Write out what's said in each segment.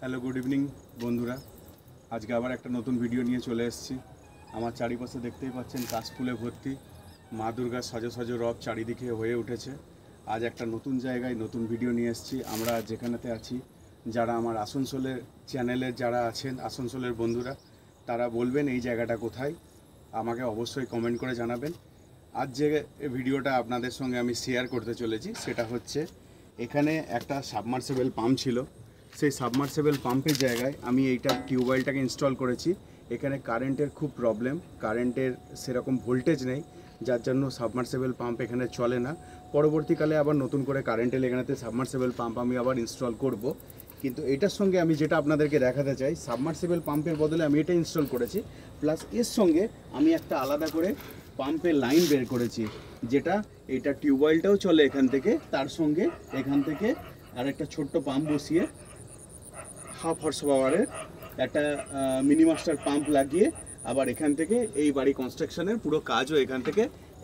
Hello good evening বন্ধুরা, আজকে আবার একটা নতুন ভিডিও নিয়ে চলে এসেছি। আমার চারিপাশে দেখতেই পাচ্ছেন কাশফুলে ভর্তি, মা দুর্গার সজো সজো রথ চারিদিকে হয়ে উঠেছে। আজ একটা নতুন জায়গায় নতুন ভিডিও নিয়ে এসেছি। আমরা যেখানেতে আছি, যারা আমার আসানসোলের চ্যানেলের যারা আছেন, আসানসোলের বন্ধুরা, তারা বলবেন এই জায়গাটা কোথায়, আমাকে অবশ্যই কমেন্ট করে জানাবেন। আজ যে ভিডিওটা আপনাদের সঙ্গে আমি শেয়ার করতে চলেছি সেটা হচ্ছে, এখানে একটা সাবমার্সিবল পাম্প ছিল। সেই সাবমার্সিবল পাম্পের জায়গায় আমি এইটা টিউবওয়েলটাকে ইনস্টল করেছি। এখানে কারেন্টের খুব প্রবলেম, কারেন্টের সেরকম ভোল্টেজ নেই, যার জন্য সাবমার্সিবল পাম্প এখানে চলে না। পরবর্তীকালে আবার নতুন করে কারেন্ট এলে এখানেতে সাবমার্সিবল পাম্প আমি আবার ইনস্টল করব। কিন্তু এটার সঙ্গে আমি যেটা আপনাদেরকে দেখাতে চাই, সাবমার্সিবল পাম্পের বদলে আমি এটা ইনস্টল করেছি, প্লাস এর সঙ্গে আমি একটা আলাদা করে পাম্পের লাইন বের করেছি, যেটা এটা টিউবওয়েলটাও চলে এখান থেকে, তার সঙ্গে এখান থেকে আর একটা ছোট্ট পাম্প বসিয়ে হাফ হর্স পাওয়ারের একটা মিনি মাস্টার পাম্প লাগিয়ে আবার এখান থেকে এই বাড়ি কনস্ট্রাকশনের পুরো কাজও এখান থেকে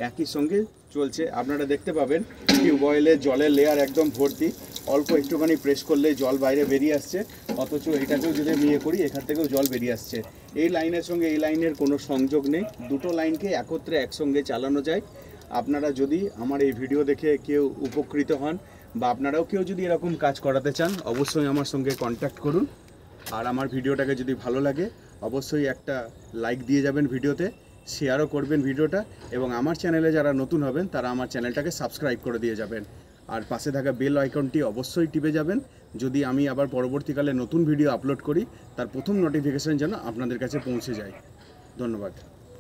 একই সঙ্গে চলছে। আপনারা দেখতে পাবেন টিউবওয়েলের জলের লেয়ার একদম ভর্তি, অল্প একটুখানি প্রেস করলে জল বাইরে বেরিয়ে আসছে, অথচ এটাকেও যদি আমি করি এখান থেকেও জল বেরিয়ে আসছে। এই লাইনের সঙ্গে এই লাইনের কোনো সংযোগ নেই, দুটো লাইনকে একত্রে একসঙ্গে চালানো যায়। আপনারা যদি আমার এই ভিডিও দেখে কেউ উপকৃত হন বা আপনারাও কেউ যদি এরকম কাজ করাতে চান, অবশ্যই আমার সঙ্গে কন্ট্যাক্ট করুন। আর আমার ভিডিওটাকে যদি ভালো লাগে অবশ্যই একটা লাইক দিয়ে যাবেন ভিডিওতে, শেয়ারও করবেন ভিডিওটা, এবং আমার চ্যানেলে যারা নতুন হবেন তারা আমার চ্যানেলটাকে সাবস্ক্রাইব করে দিয়ে যাবেন। আর পাশে থাকা বেল আইকনটি অবশ্যই টিপে যাবেন, যদি আমি আবার পরবর্তীকালে নতুন ভিডিও আপলোড করি তার প্রথম নোটিফিকেশন যেন আপনাদের কাছে পৌঁছে যায়। ধন্যবাদ।